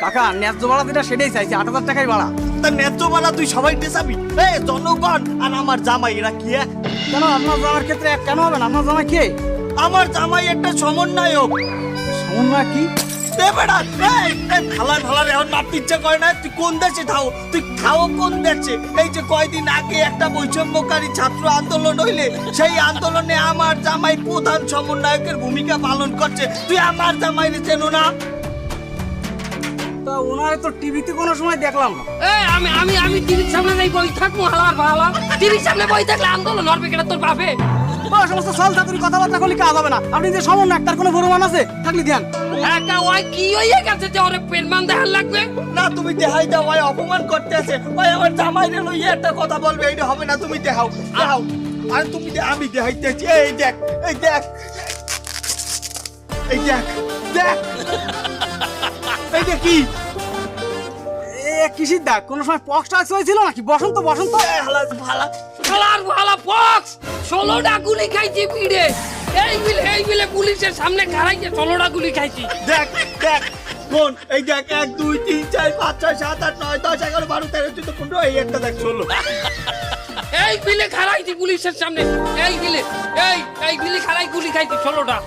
কাকা ন্যায্য ভাড়া যেটা সেটাই চাইছি, 8,000 টাকাই ভাড়া। তা ন্যায্য ভাড়া তুই সবাই দেশাবি? জনগণ আর আমার জামাই এরা কি এক? কেন আপনার জামার ক্ষেত্রে এক কেন হবে না? আপনার জামাই কে? আমার জামাই একটা সমন্বয়ক। সমন্বয় কি? ইচ্ছা করে না। তুই কোন দেশে থাও? তুই খাও কোন দেশে? এই যে কয়দিন আগে একটা বৈষম্যকারী ছাত্র আন্দোলন হইলে সেই আন্দোলনে আমার জামাই প্রধান সমন্বয়কের ভূমিকা পালন করছে। তুই আমার জামাইরে চেনো না? তা ওনারে তো টিভিতে কোনো সময় দেখলাম না। আমি টিভির সামনে নেই বই থাকবো হালার ভালা। টিভির সামনে বই থাকলে আন্দোলন হবে কেন তোর বাপে? ও সমস্ত সাল ছাত্রী কথাবার্তা করলে কাজ হবে না। আপনি যে সমন্বয় তার কোনো প্রমাণ আছে থাকলে দেন। একা ওই কি হইয়া গেছে যে ওরে পেনমান দেখার লাগবে? না তুমি দেখাই দাও, ভাই অপমান করতে আছে। ভাই আমার জামাইরে লইয়া একটা কথা বলবে, এইটা হবে না। তুমি দেখাও দেখাও। আর তুমি আমি দেখাইতেছি। এই দেখ, এই দেখ, এই দেখ, দেখ, এই দেখ কি কিসির দাগ? কোনো সময় পক্স টাক্স হয়েছিল নাকি? বসন্ত বসন্ত হালার ভালা পক্স 16টা গুলি খাইছি পিড়ে। এই মিলে পুলিশের সামনে খারাইছে 16টা গুলি খাইছি। দেখ দেখ কোন এই দেখ 1 2 3 4 5 6 7 8 9 10 11 12 13 14 15 এই একটা দেখ 16। এই মিলে খারাইছি পুলিশের সামনে। এই মিলে খারাই গুলি খাইছি 16টা।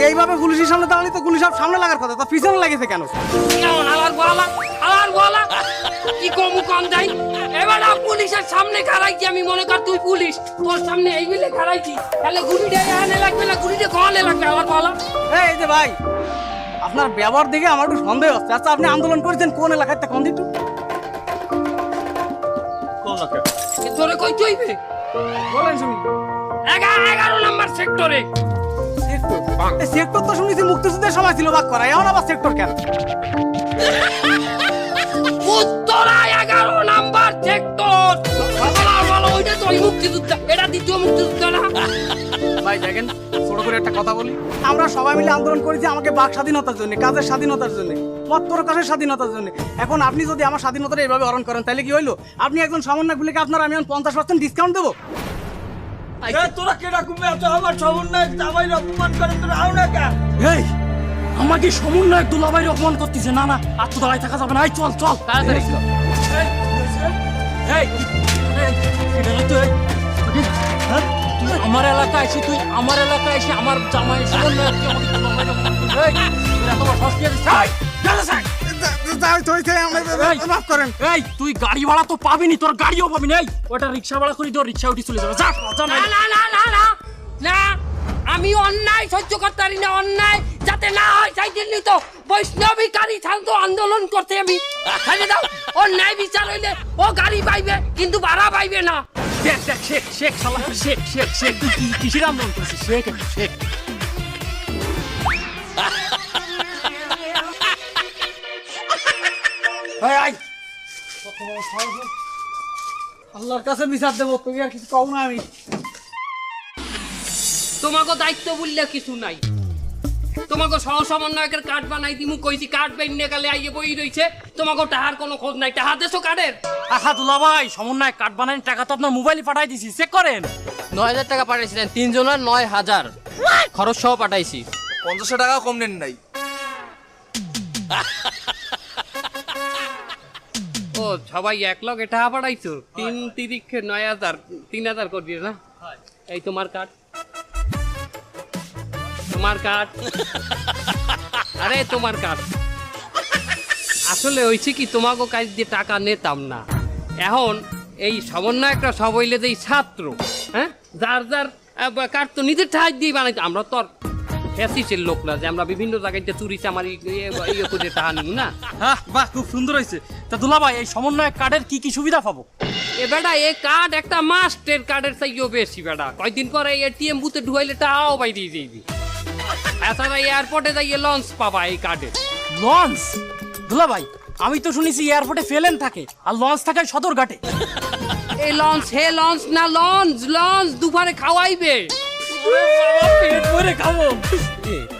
এইভাবে পুলিশের সামনে দাঁড়ালে তো গুলি সব সামনে লাগার কথা, তা পিছনে লাগেছে কেন? কেমন হালার ভালা কি কমু কম যাই? এবার পুলিশের সামনে খারাইছি। আমি মনে কর তুই পুলিশ, তোর সামনে এই মিলে খারাইছি। তাহলে গুলিটা এখানে লাগবে না, গুলিটা কলে লাগবে হালার ভালা। এই যে ভাই, আপনার ব্যবহার দেখে আমার একটু সন্দেহ হচ্ছে। আচ্ছা আপনি আন্দোলন করেছেন কোন এলাকায়? তা কোন দিকটু? কোন লাগে তোরে কই চইবে? বলেন শুনি। 11 নম্বর সেক্টরে। সেক্টর? এই সেক্টর তো শুনেছি মুক্তিযুদ্ধের সময় ছিল ভাগ করা, এখন আবার সেক্টর কেন? উত্তরা 11 নম্বর সেক্টর। ভালো ওইটা তো মুক্তিযুদ্ধ, এটা দ্বিতীয় মুক্তিযুদ্ধ না? ভাই দেখেন, ছোট করে একটা কথা বলি। আমরা সবাই মিলে আন্দোলন করেছি আমাকে বাক স্বাধীনতার জন্য, কাজের স্বাধীনতার জন্য, মত প্রকাশের স্বাধীনতার জন্য। এখন আপনি যদি আমার স্বাধীনতাটা এইভাবে হরণ করেন তাহলে কি হইলো? আপনি একজন সমন্বয় গুলিকে আপনার আমি 50% ডিসকাউন্ট দেবো? তোরা কেডা ঘুমে আছো? আমার সমন্বয় জামাই অপমান করে তোরা আও না কে? এই আমাকে সমন্বয়ক দুলাভাই অপমান করতেছে। না না, আর তো দাঁড়ায় থাকা যাবে না। এই চল চল তাড়াতাড়ি চল। এই এটা না তো, হ্যাঁ তুই আমার এলাকায় এসে আমার জামাই সমন্বয়ক তুই আমাকে দুলাভাই অপমান করছিস। এই তুই এত বড় সাহস কি আছে? মাফ করেন। এই তুই গাড়ি ভাড়া তো পাবিনি, তোর গাড়িও পাবি না। এই ওটা রিক্সা ভাড়া করে তোর রিক্সা উঠে চলে যাবে। যা যা না না, আমি অন্যায় সহ্য করতে পারি না। অন্যায় যাতে না হয় সেই জন্যই তো বৈষ্ণবিকারী ছাত্র আন্দোলন করতে আমি। খালি দাও, অন্যায় বিচার হইলে ও গাড়ি পাইবে কিন্তু ভাড়া পাইবে না। দেখ দেখ শেখ শেখ শালা শেখ শেখ শেখ তুই কি কিসের আন্দোলন করছিস? শেখ শেখ আল্লাহর কাছে বিচার দেবো, তুই আর কিছু কও না। আমি তোমাকে দায়িত্ব বললে কিছু নাই। তোমাকে সহ সমন্বয়কের কার্ড বানাই দিমু কইছি, কার্ড বাইনে গেলে আইয়ে বই রইছে। তোমাকে টাহার কোনো খোঁজ নাই। টাহা দেছো কার্ডের? আহা দুলাভাই, সমন্বয় কার্ড বানানোর টাকা তো আপনার মোবাইলে পাঠাই দিছি, চেক করেন। 9,000 টাকা পাঠাইছিলেন, 3 জনের 9,000 খরচ সহ পাঠাইছি। 50 টাকা কম নেন নাই। ও সবাই এক লগে টাকা পাঠাইছো? 3 তিরিখে 9,000 3,000 করে দিয়ে না? এই তোমার কার্ড, তোমার কার্ড। আরে তোমার কার্ড। আসলে হয়েছে কি, তোমাকে কাজ দিয়ে টাকা নিতাম না। এখন এই সমন্বয়কটা সব হইলে যে ছাত্র, হ্যাঁ, যার যার কার্ড তো নিজের ঠাই দিয়ে বানাইতো। আমরা তো আর ফ্যাসিস্টের লোক না যে আমরা বিভিন্ন জায়গায় চুরি চামারি ইয়ে করে টাকা নিব না। হ্যাঁ বাহ, খুব সুন্দর হয়েছে। তা দুলাভাই, এই সমন্বয় কার্ডের কি কি সুবিধা পাবো? এ বেটা, এই কার্ড একটা মাস্টের কার্ডের চাইও বেশি বেটা। কয়দিন পরে এটিএম বুথে ঢুকাইলে টাকাও পাই দিয়ে যাইবি। এছাড়া এয়ারপোর্টে যাইয়ে লঞ্চ পাবা এই কার্ডে। লঞ্চ? দুলাভাই, আমি তো শুনেছি এয়ারপোর্টে ফেলেন থাকে আর লঞ্চ থাকে সদরঘাটে। এই লঞ্চ হে লঞ্চ না, লঞ্চ লঞ্চ দুপুরে খাওয়াইবে। পেট ভরে খাবো।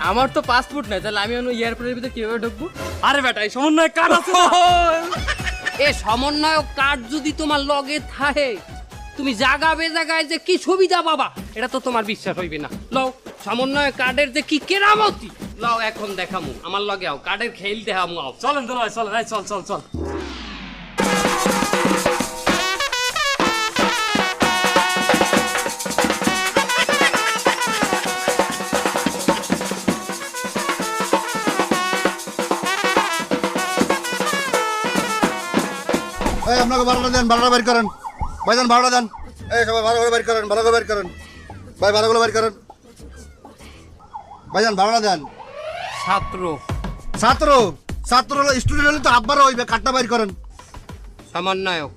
আমার তো পাসপোর্ট নাই, তাহলে আমি এয়ারপোর্টের ভিতরে কিভাবে ঢুকবো? আরে বেটা, এই সমন্বয় কার্ড আছে না? এ সমন্বয়ক কার্ড যদি তোমার লগে থাকে, তুমি জায়গা বেজাগায় যে কি সুবিধা পাবা এটা তো তোমার বিশ্বাস হইবে না। লও, সমন্বয় কার্ডের যে কি কেরামতি লও এখন দেখামু আমার লগে আও কার্ডের খেল দেখামু আও চলেন দুলা ভাই চলেন এই চল চল চল এই আপনাকে ভাড়াটা দেন, ভাড়াটা বের করেন। ভাইজান ভাড়াটা দেন। এই সবাই ভাড়া করে বের করেন, ভাড়া করে বের করেন। ভাই ভাড়াগুলো বের করেন। ভাইজান ভাড়াটা দেন। ছাত্র ছাত্র ছাত্র স্টুডেন্ট হলে তো আব্বারও হইবে, কাটটা বের করেন। সমন্বয়ক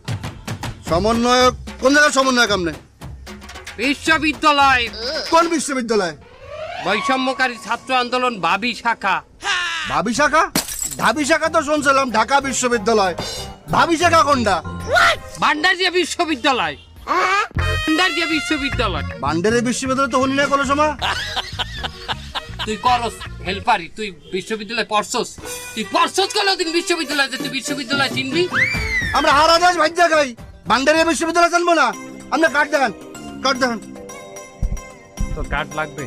সমন্বয়ক কোন জায়গার সমন্বয়ক আপনি? বিশ্ববিদ্যালয় কোন বিশ্ববিদ্যালয়? বৈষম্যকারী ছাত্র আন্দোলন বাবি শাখা ভাবি শাখা? ঢাবি শাখা তো শুনছিলাম ঢাকা বিশ্ববিদ্যালয়। ভাবি শাখা কোনটা? ভান্ডারিয়া বিশ্ববিদ্যালয় ভান্ডারিয়া বিশ্ববিদ্যালয় বান্ডারি বিশ্ববিদ্যালয় তো হলি না কোনো সময়। তুই করস হেল্পারি তুই বিশ্ববিদ্যালয় পড়ছস তুই পড়ছস কোনদিন বিশ্ববিদ্যালয় তুই বিশ্ববিদ্যালয় চিনবি আমরা হারা দেশ ভাজ্যা খাই, বান্ডারি বিশ্ববিদ্যালয় জানবো না? আপনি কাট দেখান, কাট দেখান। তোর কার্ড লাগবে